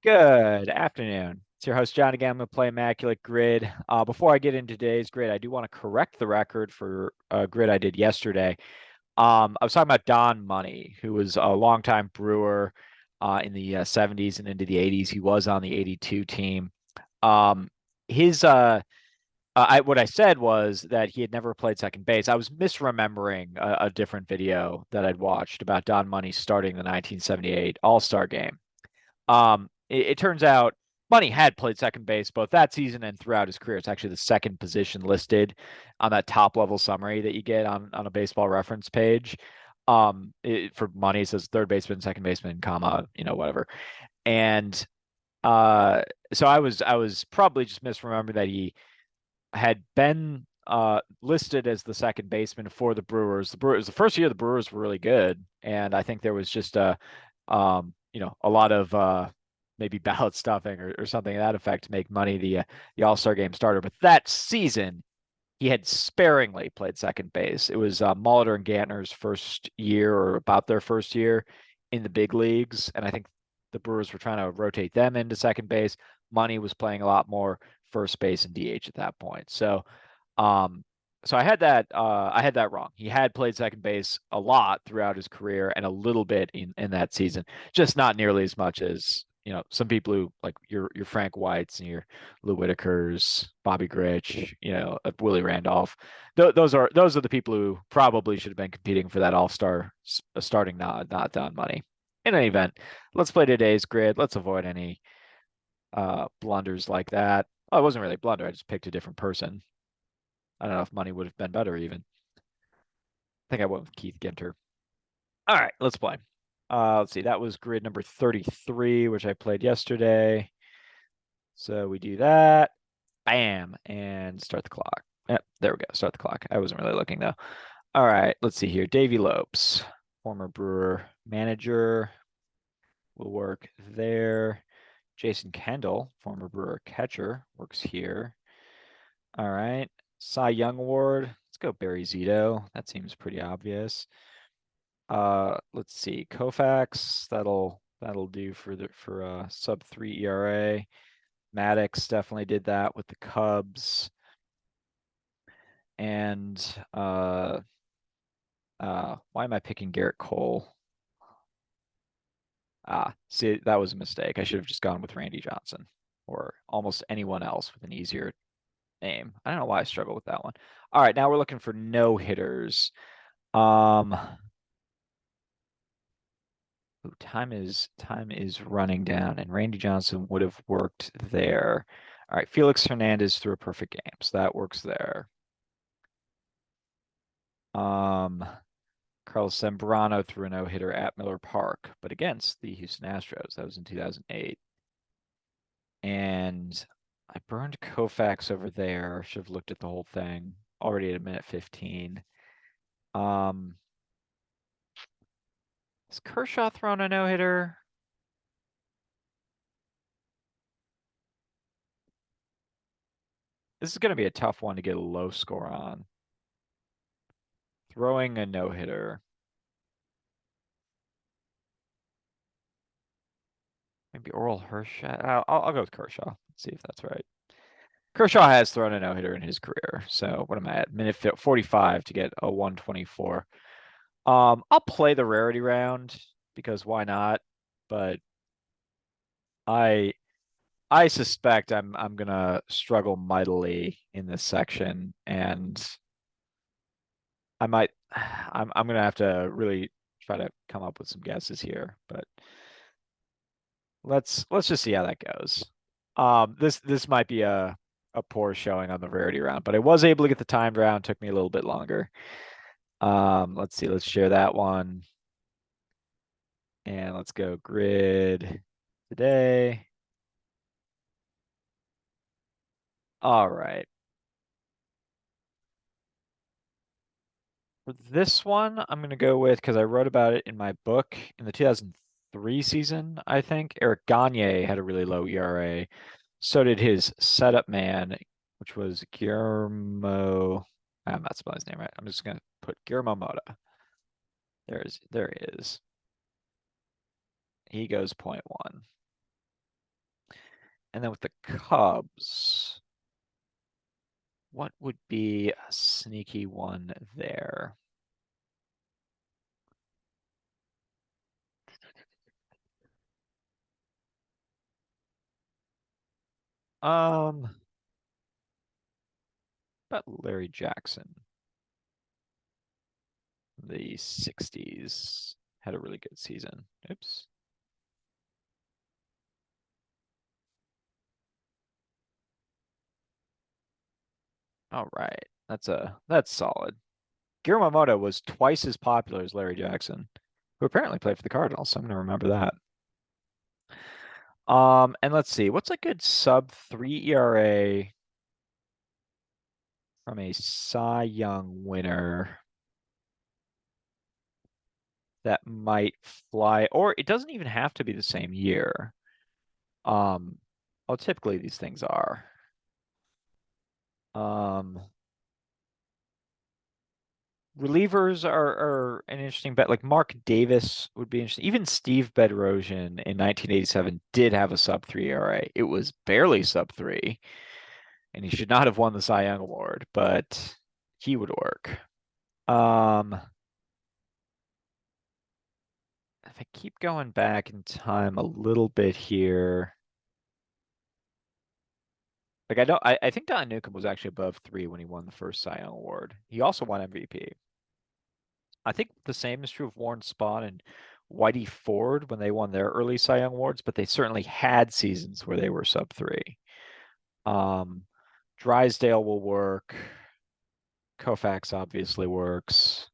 Good afternoon. It's your host, John. Again, I'm going to play Immaculate Grid. Before I get into today's grid, I do want to correct the record for a grid I did yesterday. I was talking about Don Money, who was a longtime Brewer in the 70s and into the 80s. He was on the 82 team. Um, his what I said was that he had never played second base. I was misremembering a different video that I'd watched about Don Money starting the 1978 All-Star game. It turns out Money had played second base both that season and throughout his career. It's actually the second position listed on that top level summary that you get on a baseball reference page. For Money, it says third baseman, second baseman, comma, whatever. And so I was probably just misremembering that he had been listed as the second baseman for the Brewers. The Brewers, the first year the Brewers were really good, and I think there was just a lot of maybe ballot stuffing or something of that effect to make Money the All-Star game starter. But that season, he had sparingly played second base. It was Molitor and Gantner's first year, or about their first year in the big leagues, and I think the Brewers were trying to rotate them into second base. Money was playing a lot more first base and DH at that point. Um, so I had that wrong. He had played second base a lot throughout his career and a little bit in that season, just not nearly as much as some people who like your Frank Whites and your Lou Whitakers, Bobby Grich, Willie Randolph. Those are the people who probably should have been competing for that All-Star starting nod, not Don Money. In any event, let's play today's grid. Let's avoid any blunders like that. Oh, it wasn't really a blunder. I just picked a different person. I don't know if Money would have been better even. I think I went with Keith Ginter. All right, let's play. Let's see. That was grid number 33, which I played yesterday. So we do that. Bam. And start the clock. Yep, there we go. Start the clock. I wasn't really looking though. All right, let's see here. Davey Lopes, former Brewer manager, will work there. Jason Kendall, former Brewer catcher, works here. All right. Cy Young Award. Let's go Barry Zito. That seems pretty obvious. Let's see. Koufax, that'll do for sub 3 ERA. Maddox definitely did that with the Cubs. And why am I picking Garrett Cole? See, that was a mistake. I should have just gone with Randy Johnson or almost anyone else with an easier name. I don't know why I struggle with that one. All right, now we're looking for no hitters. Time is running down, and Randy Johnson would have worked there. All right, Felix Hernandez threw a perfect game, so that works there. Carlos Zambrano threw a no-hitter at Miller Park, but against the Houston Astros. That was in 2008. And I burned Koufax over there. Should have looked at the whole thing. Already at a minute 15. Has Kershaw thrown a no-hitter? This is going to be a tough one to get a low score on. Throwing a no-hitter. Maybe Oral Hershiser. I'll go with Kershaw. Let's see if that's right. Kershaw has thrown a no-hitter in his career. So what am I at? Minute 45 to get a 124. I'll play the rarity round because why not? But I suspect I'm gonna struggle mightily in this section, and I'm gonna have to really try to come up with some guesses here. But let's just see how that goes. This might be a poor showing on the rarity round, but I was able to get the timed round. Took me a little bit longer. Let's see. Let's share that one, and let's go grid today. All right. For this one, I'm going to go with, because I wrote about it in my book in the 2003 season, I think. Eric Gagne had a really low ERA. So did his setup man, which was Guillermo. I'm not spelling his name right. I'm just going to put Guillermo Mota. There he is. He goes 0.1. And then with the Cubs, what would be a sneaky one there? Um, about Larry Jackson. The 60s had a really good season. Oops. All right. That's solid. Yamamoto was twice as popular as Larry Jackson, who apparently played for the Cardinals, so I'm gonna remember that. And let's see, what's a good sub 3 ERA from a Cy Young winner that might fly, or it doesn't even have to be the same year. Um, well, typically these things are. Um, Relievers are an interesting bet. Like Mark Davis would be interesting. Even Steve Bedrosian in 1987 did have a sub 3 ERA. It was barely sub 3, and he should not have won the Cy Young Award, but he would work. Um, if I keep going back in time a little bit here, like I think Don Newcomb was actually above 3 when he won the first Cy Young Award. He also won MVP. I think the same is true of Warren Spahn and Whitey Ford when they won their early Cy Young awards, but they certainly had seasons where they were sub 3. Um, Drysdale will work. Koufax obviously works.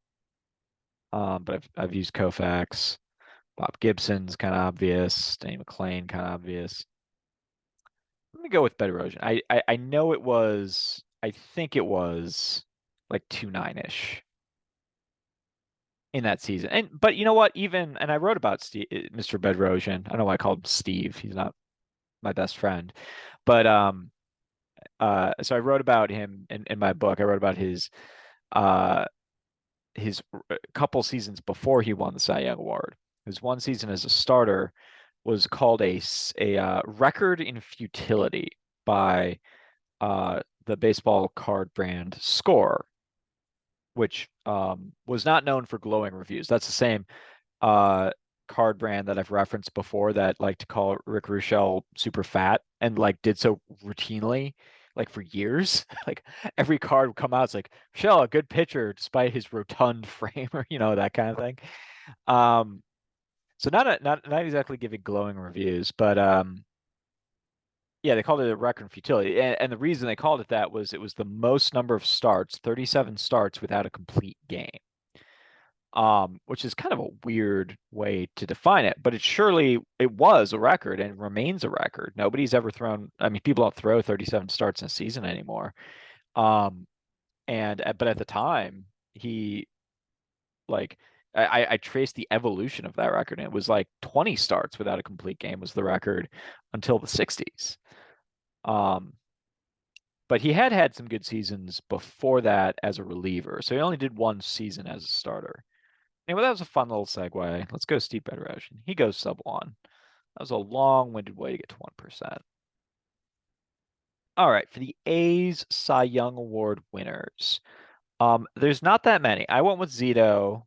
But I've used Koufax. Bob Gibson's kind of obvious. Danny McClain kind of obvious. Let me go with Bedrosian. I know it was. I think it was like 2-9-ish in that season. And but you know what? Even and I wrote about Mr. Bedrosian. I don't know why I called him Steve. He's not my best friend. But so I wrote about him in my book. I wrote about uh his couple seasons before he won the Cy Young Award. His one season as a starter was called a record in futility by the baseball card brand Score, which was not known for glowing reviews. That's the same uh card brand that I've referenced before that like to call Rick Ruschel super fat and like did so routinely like for years. Like every card would come out, it's like Ruschel, a good pitcher despite his rotund frame or that kind of thing. Um so not exactly giving glowing reviews, but yeah, they called it a record futility. And the reason they called it that was it was the most number of starts, 37 starts without a complete game, which is kind of a weird way to define it, but it was a record and remains a record. Nobody's ever thrown, I mean, people don't throw 37 starts in a season anymore. Um, but at the time, he like I traced the evolution of that record, and it was like 20 starts without a complete game was the record until the 60s. Um, but he had had some good seasons before that as a reliever, so he only did one season as a starter. Anyway, that was a fun little segue. Let's go Steve Bedrosian. He goes sub 1. That was a long-winded way to get to 1%. All right, for the A's Cy Young Award winners, there's not that many. I went with Zito,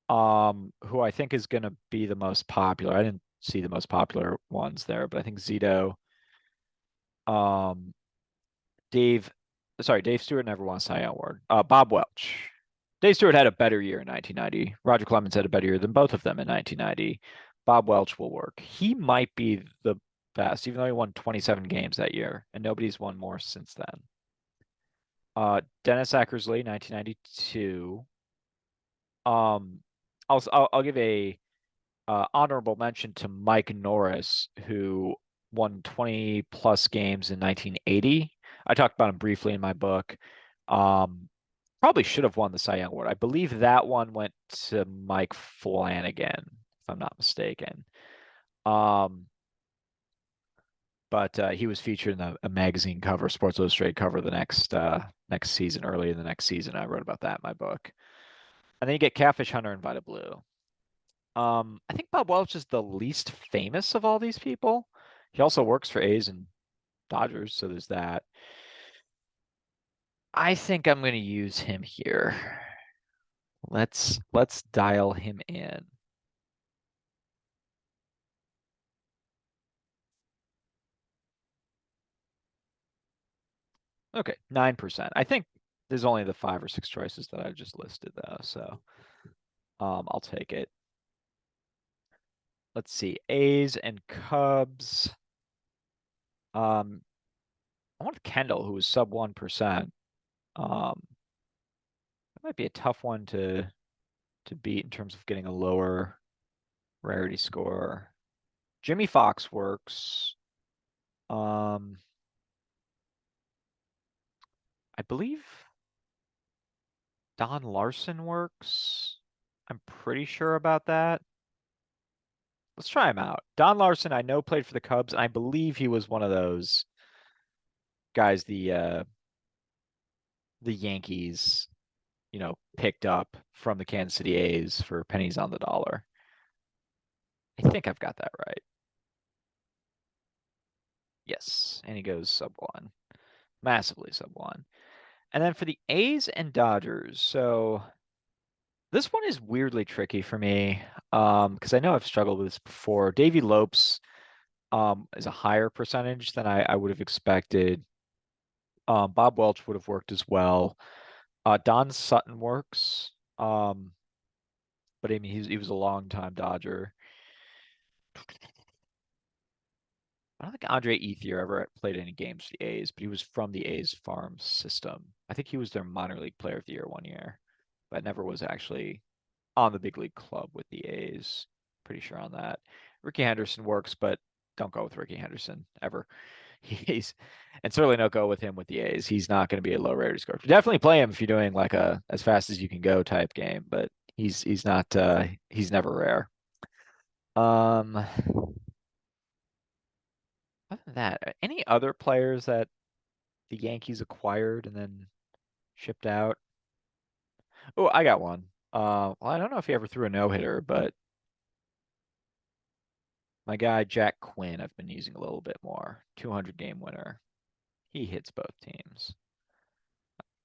who I think is going to be the most popular. I didn't see the most popular ones there, but I think Zito, um, Dave, sorry, Dave Stewart never won a Cy Young Award. Bob Welch. Dave Stewart had a better year in 1990. Roger Clemens had a better year than both of them in 1990. Bob Welch will work. He might be the best, even though he won 27 games that year, and nobody's won more since then. Dennis Eckersley, 1992. Um, I'll give a honorable mention to Mike Norris, who won 20 plus games in 1980. I talked about him briefly in my book. Um, Probably should have won the Cy Young Award. I believe that one went to Mike Flanagan, if I'm not mistaken. Um, but he was featured in a magazine cover, Sports Illustrated cover, the next season, early in the next season. I wrote about that in my book. And then you get Catfish Hunter and Vita Blue. I think Bob Welch is the least famous of all these people. He also works for A's and Dodgers, so there's that. I think I'm going to use him here. Let's dial him in. Okay, 9%. I think there's only the 5 or 6 choices that I just listed though, so I'll take it. Let's see, A's and Cubs. I want Kendall, who was sub 1%. That might be a tough one to beat in terms of getting a lower rarity score. Jimmy Fox works. I believe Don Larson works. I'm pretty sure about that. Let's try him out. Don Larson, I know played for the Cubs, and I believe he was one of those guys the Yankees, picked up from the Kansas City A's for pennies on the dollar. I think I've got that right. Yes, and he goes sub 1. Massively sub 1. And then for the A's and Dodgers, so this one is weirdly tricky for me, because I know I've struggled with this before. Davey Lopes is a higher percentage than I would have expected. Bob Welch would have worked as well. Don Sutton works, but I mean he was a long time Dodger. I don't think Andre Ethier ever played any games for the A's, but he was from the A's farm system. I think he was their minor league player of the year one year, but never was actually on the big league club with the A's. Pretty sure on that. Ricky Henderson works, but don't go with Ricky Henderson ever. He's and certainly don't go with him with the A's. He's not going to be a low rarity score. Definitely play him if you're doing like a as fast as you can go type game, but he's not he's never rare. Um Other than that, any other players that the Yankees acquired and then shipped out? Oh, I got one. Well, I don't know if he ever threw a no-hitter, but my guy Jack Quinn, I've been using a little bit more. 200 game winner. He hits both teams.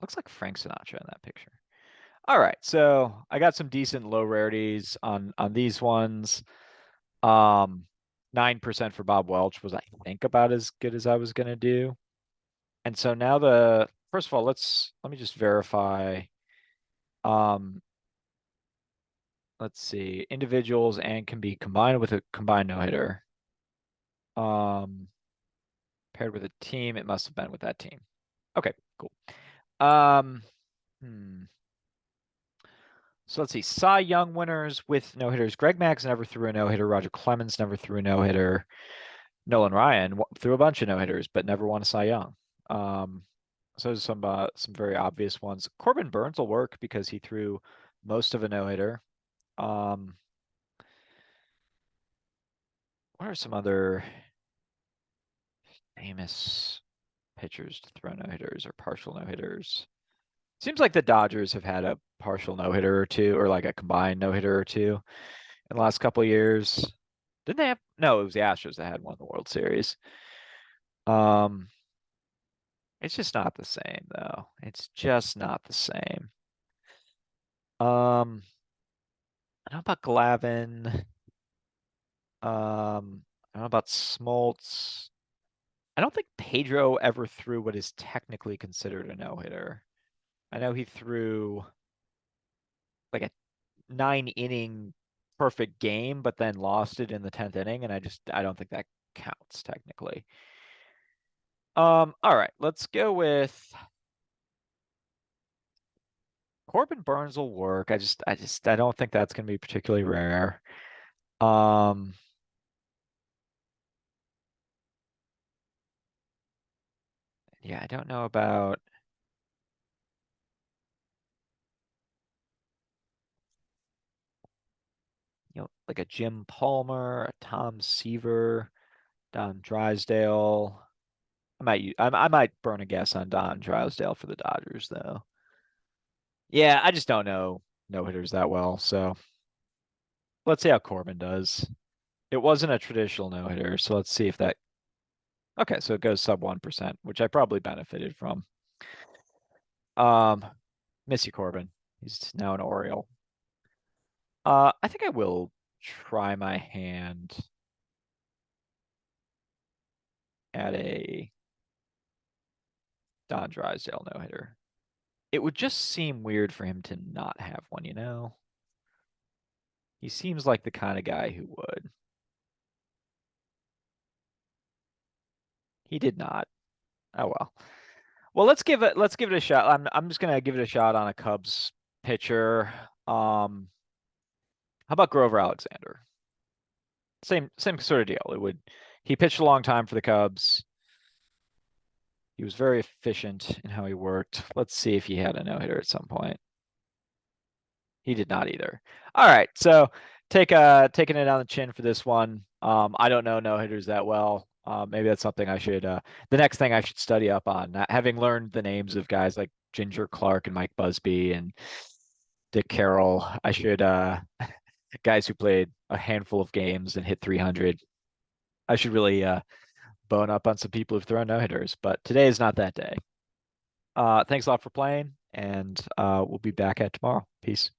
Looks like Frank Sinatra in that picture. All right, so I got some decent low rarities on these ones. 9% for Bob Welch was I think about as good as I was gonna do. And so now the first of all, let me just verify. Um, let's see, individuals and can be combined with a combined no hitter. Um, Paired with a team, it must have been with that team. Okay, cool. Um, hmm. So let's see. Cy Young winners with no hitters. Greg Maggs never threw a no hitter. Roger Clemens never threw a no hitter. Nolan Ryan threw a bunch of no hitters, but never won a Cy Young. So there's some very obvious ones. Corbin Burns will work because he threw most of a no hitter. What are some other famous pitchers to throw no hitters or partial no hitters? Seems like the Dodgers have had a partial no hitter or two, or like a combined no hitter or two in the last couple of years. Didn't they have? No, it was the Astros that had one in the World Series. Um, it's just not the same though. It's just not the same. I don't know about Glavin. I don't know about Smoltz. I don't think Pedro ever threw what is technically considered a no hitter. I know he threw like a 9 inning perfect game, but then lost it in the 10th inning, and I don't think that counts technically. All right, let's go with Corbin Burns will work. I don't think that's gonna be particularly rare. Um, yeah, I don't know about like a Jim Palmer, a Tom Seaver, Don Drysdale. I might burn a guess on Don Drysdale for the Dodgers though. Yeah, I just don't know no hitters that well, so let's see how Corbin does. It wasn't a traditional no hitter, so let's see if that Okay, so it goes sub 1%, which I probably benefited from. Um, Miss you, Corbin. He's now an Oriole. I think I will try my hand at a Don Drysdale no hitter. It would just seem weird for him to not have one, you know? He seems like the kind of guy who would. He did not. Oh well. Well, let's give it a shot. I'm just gonna give it a shot on a Cubs pitcher. How about Grover Alexander? Same sort of deal. It would he pitched a long time for the Cubs. He was very efficient in how he worked. Let's see if he had a no-hitter at some point. He did not either. All right, so taking it on the chin for this one. I don't know no-hitters that well. Maybe that's something I should the next thing I should study up on. Having learned the names of guys like Ginger Clark and Mike Busby and Dick Carroll, I should guys who played a handful of games and hit 300. I should really bone up on some people who've thrown no-hitters, but today is not that day. Thanks a lot for playing, and we'll be back at tomorrow. Peace.